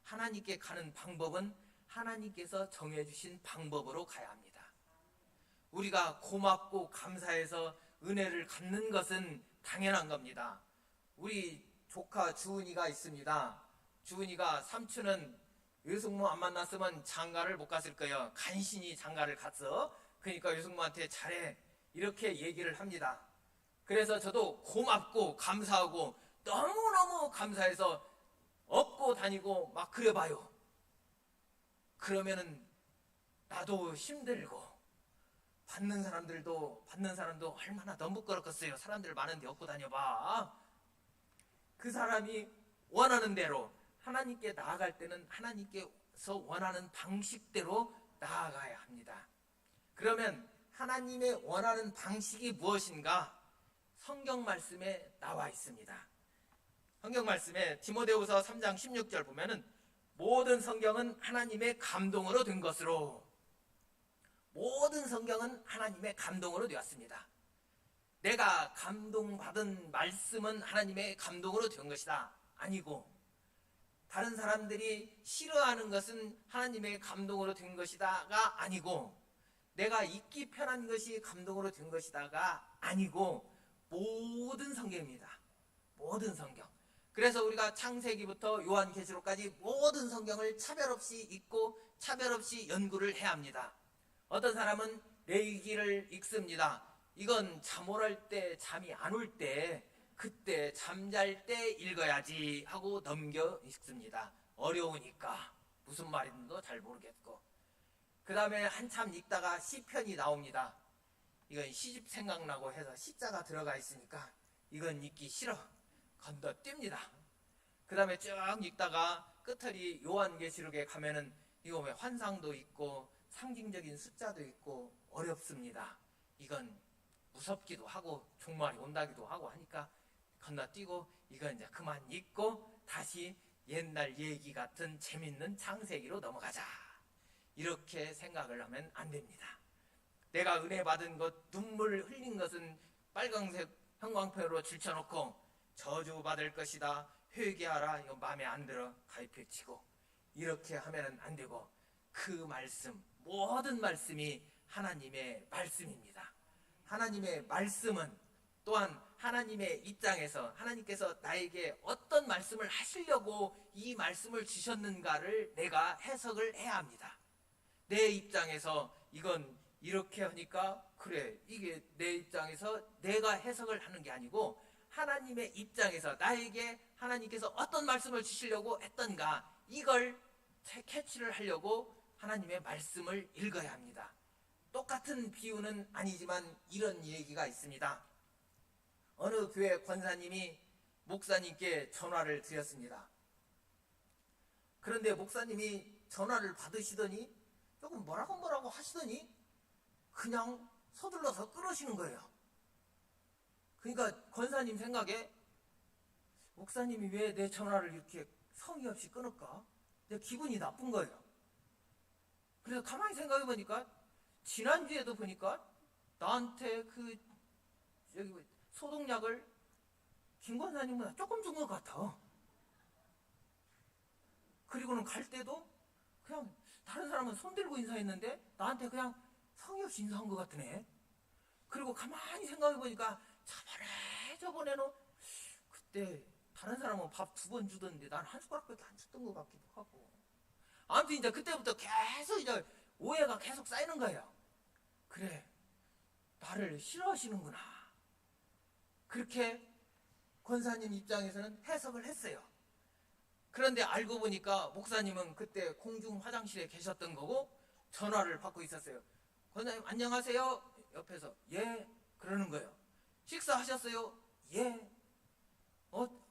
Speaker 3: 하나님께 가는 방법은 하나님께서 정해주신 방법으로 가야 합니다. 우리가 고맙고 감사해서 은혜를 갚는 것은 당연한 겁니다. 우리 조카 주은이가 있습니다. 주은이가 삼촌은 외숙모 안 만났으면 장가를 못 갔을 거예요. 간신히 장가를 갔어. 그러니까 외숙모한테 잘해. 이렇게 얘기를 합니다. 그래서 저도 고맙고 감사하고 너무너무 감사해서 업고 다니고 막 그래봐요. 그러면은 나도 힘들고 받는 사람도 얼마나 너무 부끄럽겠어요. 사람들 많은데 업고 다녀봐. 그 사람이 원하는 대로 하나님께 나아갈 때는 하나님께서 원하는 방식대로 나아가야 합니다. 그러면 하나님의 원하는 방식이 무엇인가? 성경 말씀에 나와 있습니다. 성경 말씀에 디모데후서 3장 16절 보면은 모든 성경은 하나님의 감동으로 된 것으로, 모든 성경은 하나님의 감동으로 되었습니다. 내가 감동받은 말씀은 하나님의 감동으로 된 것이다. 아니고, 다른 사람들이 싫어하는 것은 하나님의 감동으로 된 것이다가 아니고, 내가 읽기 편한 것이 감동으로 된 것이다가 아니고, 모든 성경입니다. 모든 성경. 그래서 우리가 창세기부터 요한계시록까지 모든 성경을 차별 없이 읽고 차별 없이 연구를 해야 합니다. 어떤 사람은 레위기를 읽습니다. 이건 잠오랄 때, 잠이 안 올 때, 그때 잠잘 때 읽어야지 하고 넘겨 읽습니다. 어려우니까 무슨 말인지도 잘 모르겠고. 그 다음에 한참 읽다가 시편이 나옵니다. 이건 시집 생각나고 해서 시자가 들어가 있으니까 이건 읽기 싫어. 건너뜁니다. 그 다음에 쭉 읽다가 끝털이 요한계시록에 가면은 이거 왜 환상도 있고 상징적인 숫자도 있고 어렵습니다. 이건 무섭기도 하고 종말이 온다기도 하고 하니까 건너뛰고 이건 이제 그만 읽고 다시 옛날 얘기 같은 재밌는 창세기로 넘어가자. 이렇게 생각을 하면 안 됩니다. 내가 은혜 받은 것, 눈물 흘린 것은 빨강색 형광펜으로 줄쳐놓고 저주받을 것이다, 회개하라, 이거 마음에 안 들어 가위패치고 이렇게 하면 안 되고, 그 말씀, 모든 말씀이 하나님의 말씀입니다. 하나님의 말씀은 또한 하나님의 입장에서 하나님께서 나에게 어떤 말씀을 하시려고 이 말씀을 주셨는가를 내가 해석을 해야 합니다. 내 입장에서 이건 이렇게 하니까 그래, 이게 내 입장에서 내가 해석을 하는 게 아니고 하나님의 입장에서 나에게 하나님께서 어떤 말씀을 주시려고 했던가, 이걸 캐치를 하려고 하나님의 말씀을 읽어야 합니다. 똑같은 비유는 아니지만 이런 얘기가 있습니다. 어느 교회 권사님이 목사님께 전화를 드렸습니다. 그런데 목사님이 전화를 받으시더니 조금 뭐라고 하시더니 그냥 서둘러서 끊으시는 거예요. 그러니까 권사님 생각에 목사님이 왜 내 전화를 이렇게 성의 없이 끊을까? 내 기분이 나쁜 거예요. 그래서 가만히 생각해 보니까 지난주에도 보니까 나한테 여기 소독약을 김 권사님보다 조금 준 것 같아. 그리고는 갈 때도 그냥 다른 사람은 손 들고 인사했는데 나한테 그냥 성의 없이 인사한 것 같으네. 그리고 가만히 생각해보니까 저번에는 그때 다른 사람은 밥 2번 주던데 난 한 숟가락밖에 안 줬던 것 같기도 하고. 아무튼 이제 그때부터 계속 이제 오해가 계속 쌓이는 거예요. 그래, 나를 싫어하시는구나. 그렇게 권사님 입장에서는 해석을 했어요. 그런데 알고 보니까 목사님은 그때 공중 화장실에 계셨던 거고 전화를 받고 있었어요. 권사님 안녕하세요. 옆에서 예 그러는 거예요. 식사하셨어요? 예.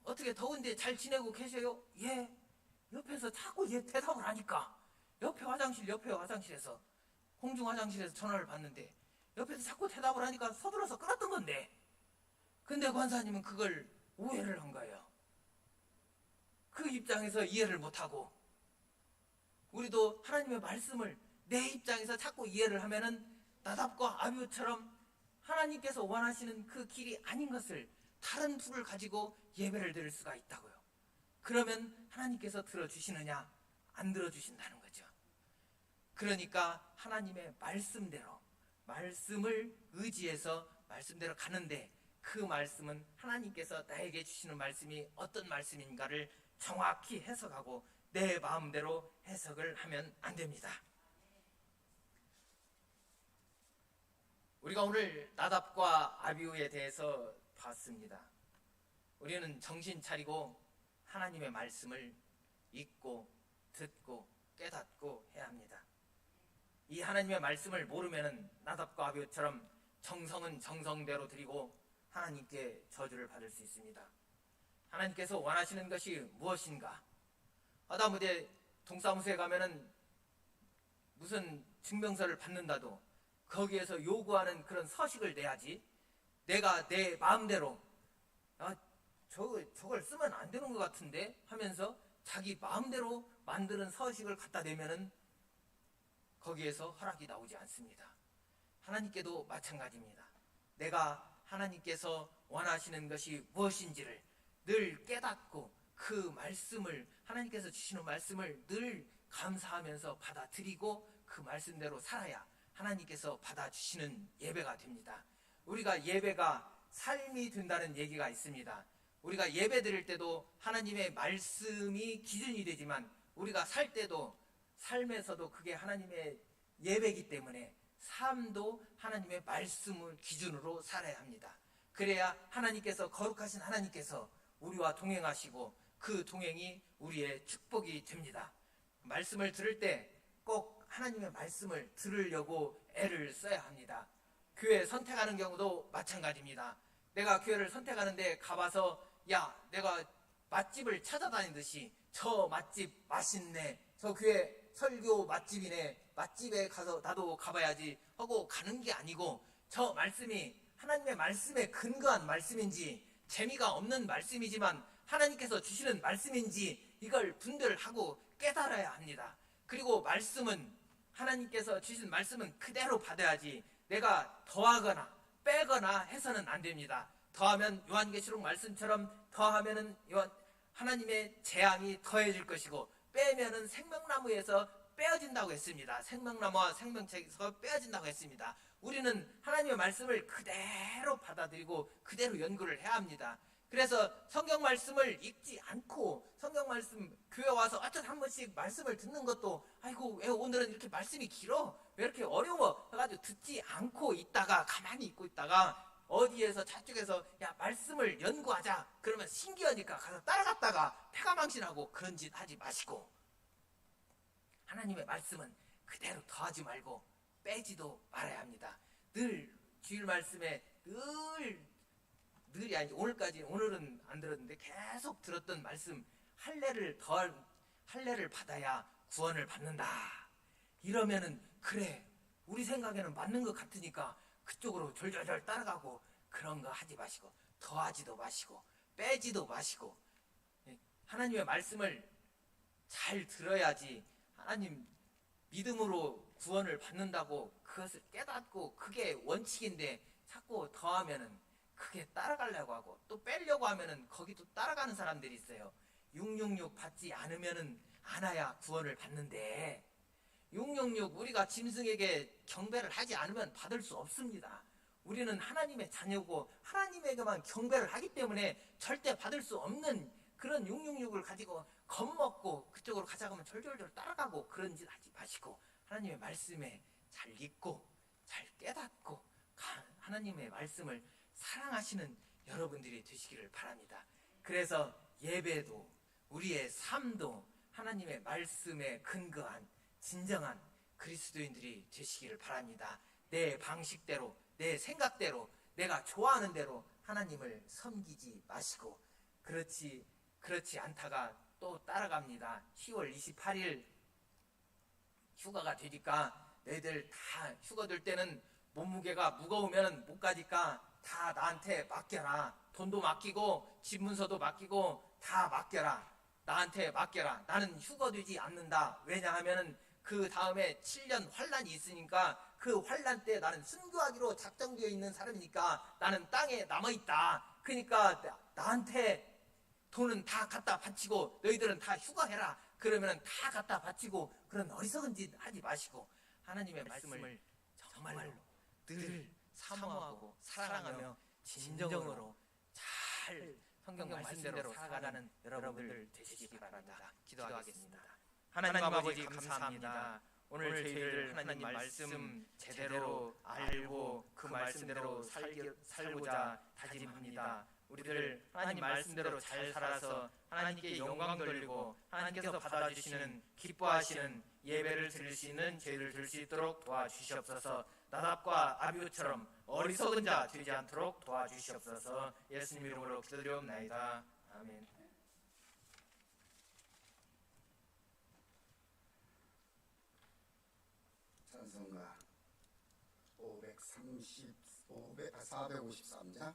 Speaker 3: 어떻게 더운데 잘 지내고 계세요? 예. 옆에서 자꾸 예 대답을 하니까 옆에 화장실에서 공중 화장실에서 전화를 받는데 옆에서 자꾸 대답을 하니까 서둘러서 끊었던 건데, 근데 권사님은 그걸 오해를 한 거예요. 그 입장에서 이해를 못하고, 우리도 하나님의 말씀을 내 입장에서 자꾸 이해를 하면은 나답과 아비후처럼 하나님께서 원하시는 그 길이 아닌 것을 다른 툴을 가지고 예배를 드릴 수가 있다고요. 그러면 하나님께서 들어주시느냐? 안 들어주신다는 거죠. 그러니까 하나님의 말씀대로, 말씀을 의지해서 말씀대로 가는데, 그 말씀은 하나님께서 나에게 주시는 말씀이 어떤 말씀인가를 정확히 해석하고 내 마음대로 해석을 하면 안 됩니다. 우리가 오늘 나답과 아비후에 대해서 봤습니다. 우리는 정신 차리고 하나님의 말씀을 읽고 듣고 깨닫고 해야 합니다. 이 하나님의 말씀을 모르면 나답과 아비후처럼 정성은 정성대로 드리고 하나님께 저주를 받을 수 있습니다. 하나님께서 원하시는 것이 무엇인가? 하다못해 동사무소에 가면은 무슨 증명서를 받는다도 거기에서 요구하는 그런 서식을 내야지, 내가 내 마음대로 저걸 쓰면 안 되는 것 같은데 하면서 자기 마음대로 만드는 서식을 갖다 내면은 거기에서 허락이 나오지 않습니다. 하나님께도 마찬가지입니다. 내가 하나님께서 원하시는 것이 무엇인지를 늘 깨닫고 그 말씀을, 하나님께서 주시는 말씀을 늘 감사하면서 받아들이고 그 말씀대로 살아야 하나님께서 받아주시는 예배가 됩니다. 우리가 예배가 삶이 된다는 얘기가 있습니다. 우리가 예배 드릴 때도 하나님의 말씀이 기준이 되지만 우리가 살 때도, 삶에서도 그게 하나님의 예배이기 때문에 삶도 하나님의 말씀을 기준으로 살아야 합니다. 그래야 하나님께서, 거룩하신 하나님께서 우리와 동행하시고 그 동행이 우리의 축복이 됩니다. 말씀을 들을 때 꼭 하나님의 말씀을 들으려고 애를 써야 합니다. 교회 선택하는 경우도 마찬가지입니다. 내가 교회를 선택하는데 가봐서 내가 맛집을 찾아다니듯이 저 맛집 맛있네, 저 교회 설교 맛집이네, 맛집에 가서 나도 가봐야지 하고 가는 게 아니고, 저 말씀이 하나님의 말씀에 근거한 말씀인지, 재미가 없는 말씀이지만 하나님께서 주시는 말씀인지 이걸 분별하고 깨달아야 합니다. 그리고 말씀은, 하나님께서 주신 말씀은 그대로 받아야지 내가 더하거나 빼거나 해서는 안 됩니다. 더하면 요한계시록 말씀처럼 더하면은 하나님의 재앙이 더해질 것이고, 빼면은 생명나무에서 빼어진다고 했습니다. 생명나무와 생명책에서 빼어진다고 했습니다. 우리는 하나님의 말씀을 그대로 받아들이고 그대로 연구를 해야 합니다. 그래서 성경 말씀을 읽지 않고, 성경 말씀 교회 와서 어떤 한 번씩 말씀을 듣는 것도 아이고 왜 오늘은 이렇게 말씀이 길어, 왜 이렇게 어려워 해가지고 듣지 않고 있다가, 가만히 있고 있다가 어디에서 저쪽에서 말씀을 연구하자 그러면 신기하니까 가서 따라갔다가 패가망신하고 그런 짓 하지 마시고, 하나님의 말씀은 그대로 더하지 말고 빼지도 말아야 합니다. 늘 주일 말씀에 늘이 아니지, 오늘은 안 들었는데 계속 들었던 말씀, 할례를 받아야 구원을 받는다. 이러면은 그래, 우리 생각에는 맞는 것 같으니까 그쪽으로 졸졸졸 따라가고, 그런 거 하지 마시고 더하지도 마시고 빼지도 마시고, 하나님의 말씀을 잘 들어야지 하나님 믿음으로 구원을 받는다고 그것을 깨닫고, 그게 원칙인데 자꾸 더하면은 그게 따라가려고 하고 또 빼려고 하면은 거기도 따라가는 사람들이 있어요. 666 받지 않으면은 안아야 구원을 받는데 666 우리가 짐승에게 경배를 하지 않으면 받을 수 없습니다. 우리는 하나님의 자녀고 하나님에게만 경배를 하기 때문에 절대 받을 수 없는 그런 666을 가지고 겁먹고 그쪽으로 가자고 하면 절절절 따라가고 그런 짓 하지 마시고 하나님의 말씀에 잘 읽고 잘 깨닫고 하나님의 말씀을 사랑하시는 여러분들이 되시기를 바랍니다. 그래서 예배도 우리의 삶도 하나님의 말씀에 근거한 진정한 그리스도인들이 되시기를 바랍니다. 내 방식대로 내 생각대로 내가 좋아하는 대로 하나님을 섬기지 마시고 그렇지 않다가 또 따라갑니다. 10월 28일 휴가가 되니까 너희들 다 휴가 될 때는 몸무게가 무거우면 못 가니까 다 나한테 맡겨라. 돈도 맡기고 집 문서도 맡기고 다 맡겨라. 나한테 맡겨라. 나는 휴가 되지 않는다. 왜냐하면 그 다음에 7년 환란이 있으니까 그 환란 때 나는 순교하기로 작정되어 있는 사람이니까 나는 땅에 남아있다. 그러니까 나한테 돈은 다 갖다 바치고 너희들은 다 휴가해라. 그러면 다 갖다 바치고 그런 어리석은 짓 하지 마시고 하나님의 말씀을 정말로 늘 사모하고 사랑하며 진정으로 잘 성경 말씀대로 살아가는 여러분들 되시기 바랍니다. 기도하겠습니다. 하나님 아버지 감사합니다. 오늘 저희들 하나님 말씀 제대로 알고 그 말씀대로 살고자 다짐합니다. 우리들 하나님 말씀대로 잘 살아서 하나님께 영광 돌리고 하나님께서 받아주시는 기뻐하시는 예배를 드릴 수 있는 저희를 될 수 있도록 도와주시옵소서. 나답과 아비후처럼 어리석은 자 되지 않도록 도와주시옵소서. 예수님 이름으로 기도드리옵나이다. 아멘.
Speaker 1: 찬송가 453장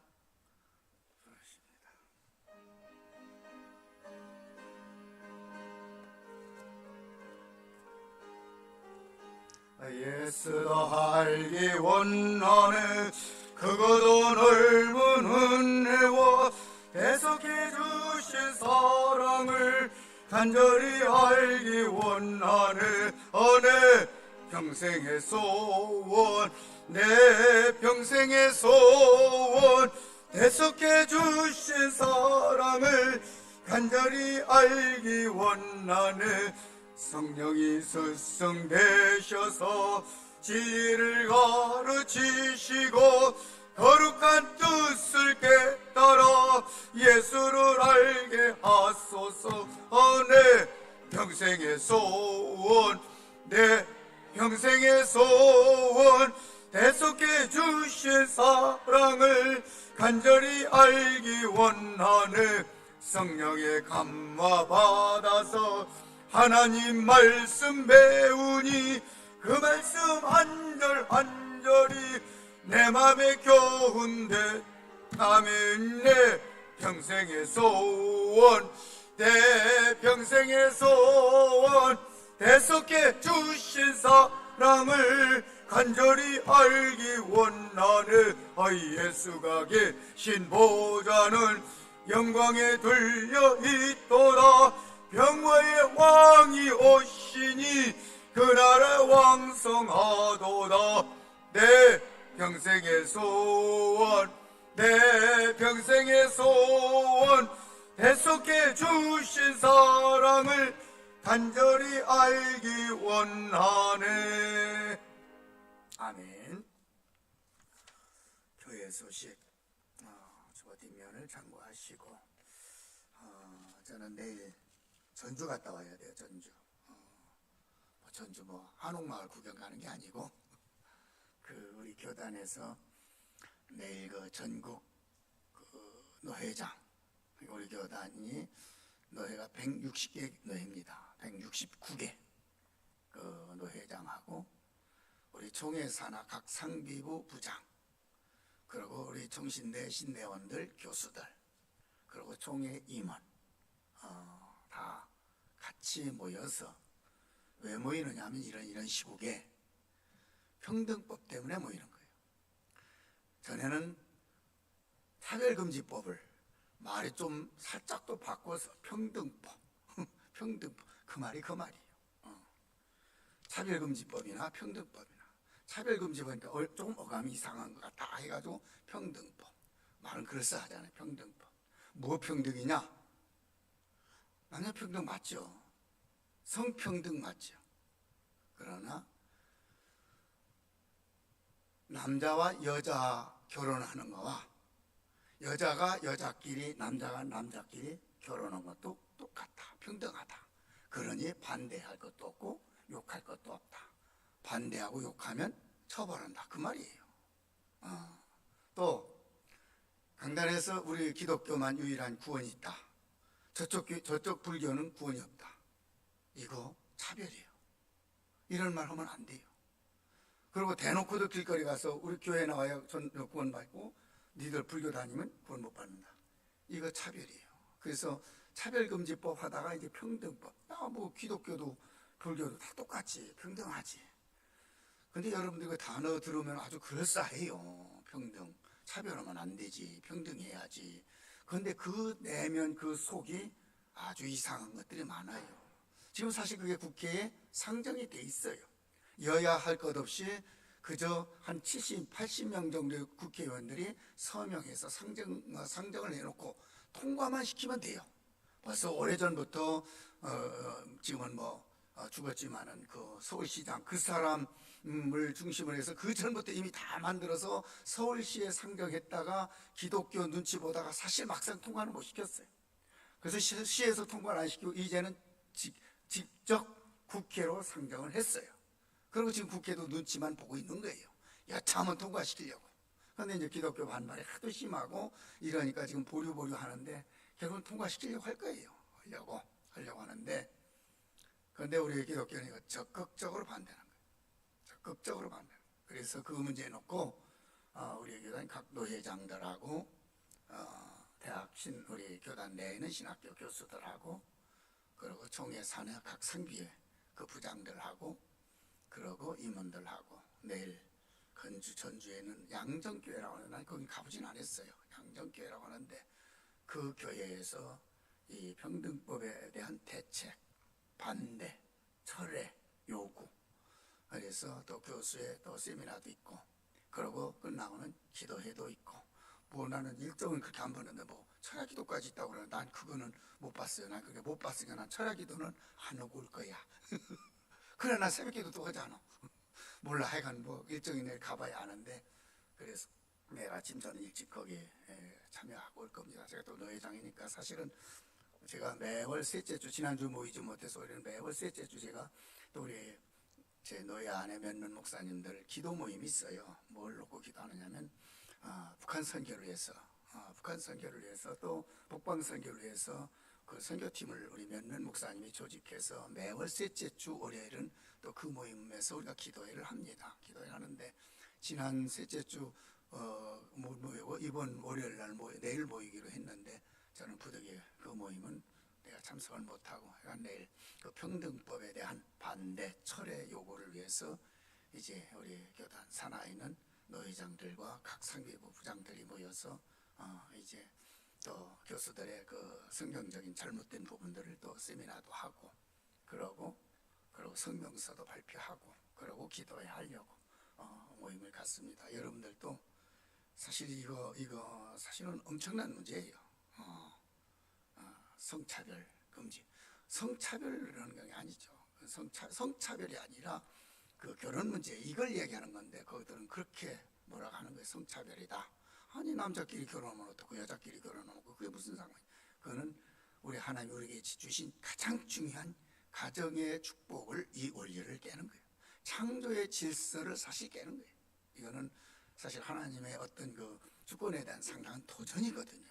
Speaker 1: 예수도 알기 원하네 크고도 넓은 은혜와 계속해 주신 사랑을 간절히 알기 원하네 내 평생의 소원 내 평생의 소원 계속해 주신 사랑을 간절히 알기 원하네 성령이 스승되셔서 지혜를 가르치시고 거룩한 뜻을 깨달아 예수를 알게 하소서 내 평생의 소원 내 평생의 소원 계속해 주신 사랑을 간절히 알기 원하네 성령의 감화 받아서 하나님 말씀 배우니 그 말씀 한절 한절이 내 맘에 교훈돼 아멘 내 평생의 소원 내 평생의 소원 계속해 주신 사랑을 간절히 알기 원하네 예수가 계신 보좌는 영광에 들려 있도다 평화의 왕이 오시니 그 나라 왕성하도다 내 평생의 소원 내 평생의 소원 계속해 주신 사랑을 간절히 알기 원하네 아멘. 교회 소식 주보 뒷면을 참고하시고 저는 내일 전주 갔다 와야 돼요. 전주 한옥마을 구경 가는 게 아니고 우리 교단에서 내일 전국 노회장 우리 교단이 노회가 160개 노회입니다. 169개 노회장하고 우리 총회사나 각 상비부 부장 그리고 우리 총신대 신대원들 교수들 그리고 총회 임원 다 같이 모여서 왜 모이느냐 하면 이런 시국에 평등법 때문에 모이는 거예요. 전에는 차별금지법을 말이 좀 살짝 또 바꿔서 평등법, 평등법, 그 말이에요. 차별금지법이나 평등법이나, 차별금지법이니까 조금 어감이 이상한 것 같다 해가지고 평등법, 말은 그럴싸하잖아요. 평등법. 뭐 평등이냐? 남녀 평등 맞죠? 성평등 맞죠? 그러나 남자와 여자 결혼하는 거와 여자가 여자끼리, 남자가 남자끼리 결혼한 것도 똑같다, 평등하다. 그러니 반대할 것도 없고 욕할 것도 없다. 반대하고 욕하면 처벌한다, 그 말이에요. 또 강단에서 우리 기독교만 유일한 구원이 있다, 저쪽 불교는 구원이 없다, 이거 차별이에요. 이런 말 하면 안 돼요. 그리고 대놓고도 길거리 가서 우리 교회 나와야 구원 받고 니들 불교 다니면 구원 못 받는다, 이거 차별이에요. 그래서 차별금지법 하다가 이제 평등법, 뭐 기독교도 불교도 다 똑같지, 평등하지. 근데 여러분들 그 단어 들으면 아주 그럴싸해요. 평등, 차별하면 안 되지, 평등해야지. 그런데 그 내면 그 속이 아주 이상한 것들이 많아요. 지금 사실 그게 국회에 상정이 돼 있어요. 여야 할 것 없이 그저 한 70, 80명 정도의 국회의원들이 서명해서 상정을 해놓고 통과만 시키면 돼요. 벌써 오래전부터 지금은 죽었지만은 그 서울시장 그 사람을 중심으로 해서 그 전부터 이미 다 만들어서 서울시에 상정했다가 기독교 눈치 보다가 사실 막상 통과는 못 시켰어요. 그래서 시에서 통과를 안 시키고 이제는 직접 국회로 상정을 했어요. 그리고 지금 국회도 눈치만 보고 있는 거예요. 여차하면 통과시키려고. 그런데 이제 기독교 반발이 하도 심하고 이러니까 지금 보류 하는데 결국은 통과시키려고 할 거예요. 하려고 하는데, 그런데 우리 기독교는 이거 적극적으로 반대하는 거예요. 적극적으로 반대하는 거예요. 그래서 그 문제 놓고 우리 교단 각 노회장들하고 우리 교단 내에 있는 신학교 교수들하고 그리고 총회 사내 각 상비회 그 부장들하고 그러고 임원들하고 내일 전주에는 양정교회라고 하는데 난 거기 가보진 않았어요. 양정교회라고 하는데 그 교회에서 이 평등법에 대한 대책, 반대, 철회, 요구, 그래서 또 교수회 또 세미나도 있고 그러고 끝나고는 기도회도 있고 나는 일정은 그렇게 안 보는데 철야 기도까지 있다고 그러는데 난 그거는 못 봤어요. 난 그게 못 봤으니까 난 철야 기도는 안 오고 올 거야. 그래, 난 새벽 기도도 하잖아. 몰라, 하여간 일정이 내일 가봐야 아는데, 그래서 내일 아침 저는 일찍 거기에 참여하고 올 겁니다. 제가 또 노회장이니까 사실은 제가 매월 셋째 주, 지난주 모이지 못해서 우리는 매월 셋째 주 제가 또 우리 제 노회 안에 몇몇 목사님들 기도 모임이 있어요. 뭘 놓고 기도하느냐면 북한 선교를 위해서 또 북방 선교를 위해서 그 선교팀을 우리 몇몇 목사님이 조직해서 매월 셋째 주 월요일은 또 그 모임에서 우리가 기도회를 합니다. 기도회를 하는데 지난 셋째 주 모이고 이번 월요일 날 내일 모이기로 했는데 저는 부득이 그 모임은 내가 참석을 못하고 내일 그 평등법에 대한 반대 철회 요구를 위해서 이제 우리 교단 산하에 있는 노회장들과 각 상비부 부장들이 모여서 이제 또 교수들의 그 성경적인 잘못된 부분들을 또 세미나도 하고 그러고 성명서도 발표하고 그러고 기도회 하려고 모임을 갖습니다. 여러분들도 사실 이거 사실은 엄청난 문제예요. 성차별 금지. 성차별이라는 게 아니죠. 성차별이 아니라 그 결혼 문제 이걸 얘기하는 건데 거기들은 그렇게 뭐라고 하는 거예요. 성차별이다. 아니 남자끼리 결혼하면 어떻고 여자끼리 결혼하면 어떻고 그게 무슨 상관이야. 그거는 우리 하나님이 우리에게 주신 가장 중요한 가정의 축복을 이 원리를 깨는 거예요. 창조의 질서를 사실 깨는 거예요. 이거는 사실 하나님의 어떤 그 주권에 대한 상당한 도전이거든요.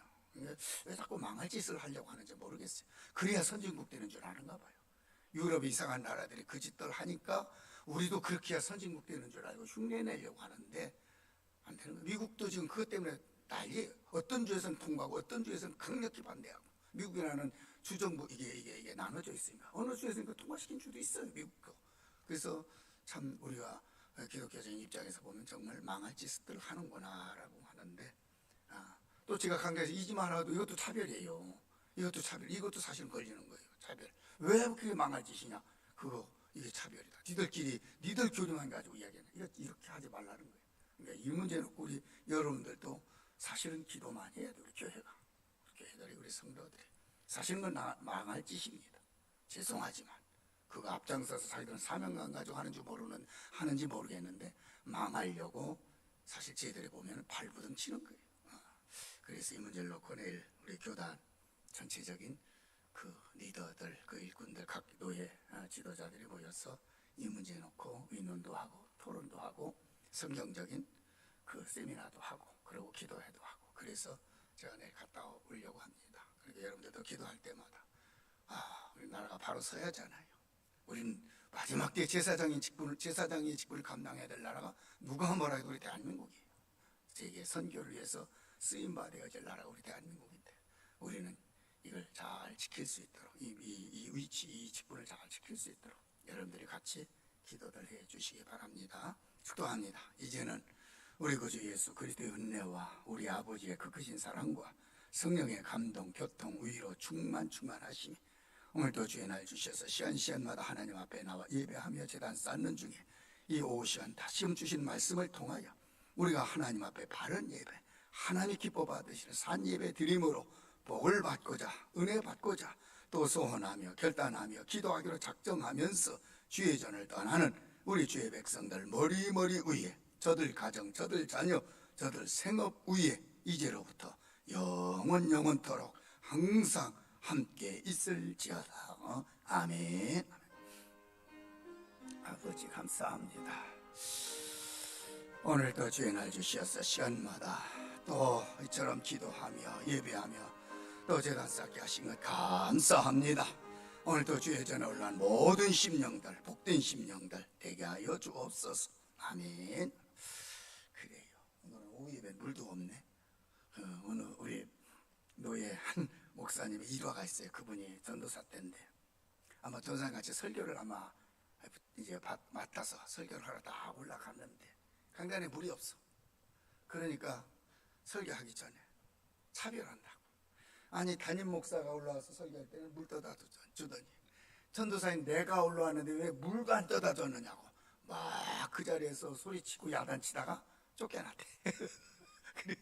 Speaker 1: 왜 자꾸 망할 짓을 하려고 하는지 모르겠어요. 그래야 선진국 되는 줄 아는가 봐요. 유럽 이상한 나라들이 그 짓들 하니까 우리도 그렇게 해야 선진국 되는 줄 알고 흉내내려고 하는데 안 되는 거예요. 미국도 지금 그것 때문에 난리예요. 어떤 주에서는 통과하고 어떤 주에서는 강력히 반대하고. 미국이라는 주정부 이게 나눠져 있으니까 어느 주에서는 그 통과시킨 주도 있어요. 미국 거. 그래서 참 우리가 기독교적인 입장에서 보면 정말 망할 짓을 하는구나라고 하는데 또 제가 강조해서 잊지만 하도 이것도 차별이에요. 이것도 차별. 이것도 사실 걸리는 거예요. 차별. 왜 그게 망할 짓이냐? 이게 차별이다. 니들 교리만 가지고 이야기하는. 이렇게 하지 말라는 거예요. 그러니까 이 문제는 우리 여러분들도 사실은 기도 많이 해야 돼. 우리 교회가. 우리 교회들이, 우리 성도들이. 사실은 그건 망할 짓입니다. 죄송하지만. 그거 앞장서서 자기들은 사명감 가지고 하는지 모르겠는데, 망하려고 사실 저희들이 보면 발부둥 치는 거예요. 그래서 이 문제를 놓고 내일 우리 교단 전체적인 그 리더들, 그 일꾼들, 각 노예 지도자들이 모여서 이 문제 놓고 의논도 하고 토론도 하고 성경적인 그 세미나도 하고 그리고 기도회도 하고, 그래서 제가 내일 갔다 오려고 합니다. 그러니까 여러분들도 기도할 때마다 우리나라가 바로 서야 하잖아요. 우리는 마지막 때 제사장의 직분을 감당해야 될 나라가 누가 뭐라 해도 우리 대한민국이에요. 세계 선교를 위해서 쓰임받아야 될 나라가 우리 대한민국인데, 우리는 이걸 잘 지킬 수 있도록 이 위치, 이 직분을 잘 지킬 수 있도록 여러분들이 같이 기도를 해 주시기 바랍니다. 축도합니다. 이제는 우리 구주 예수 그리스도의 은혜와 우리 아버지의 그 크신 사랑과 성령의 감동, 교통, 위로 충만하심이 오늘도 주의 날 주셔서 시간마다 하나님 앞에 나와 예배하며 제단 쌓는 중에 이 오후 시간 다시 주신 말씀을 통하여 우리가 하나님 앞에 바른 예배, 하나님 기뻐 받으시는 산 예배 드림으로 복을 받고자, 은혜 받고자, 또 소원하며 결단하며 기도하기로 작정하면서 주의 전을 떠나는 우리 주의 백성들 머리머리 위에, 저들 가정, 저들 자녀, 저들 생업 위에 이제로부터 영원토록 항상 함께 있을지어다. 아멘. 아버지 감사합니다. 오늘도 주의 날 주시어서 시간마다 또 이처럼 기도하며 예배하며 또 제단 쌓게 하신 것 감사합니다. 오늘도 주의 전에 올라온 모든 심령들, 복된 심령들 되게 하여 주옵소서. 아멘. 그래요. 오늘 오후 예배 물도 없네. 오늘 우리 노예 한 목사님의 일화가 있어요. 그분이 전도사 때인데 아마 전도사님 같이 설교를 아마 이제 맡아서 설교를 하러 딱 올라갔는데 강단에 물이 없어. 그러니까 설교하기 전에 차별한다고. 아니 담임 목사가 올라와서 설교할 때는 물 떠다 주더니 전도사님 내가 올라왔는데 왜 물도 안 떠다 줬느냐고 막 그 자리에서 소리치고 야단치다가 쫓겨났대. 그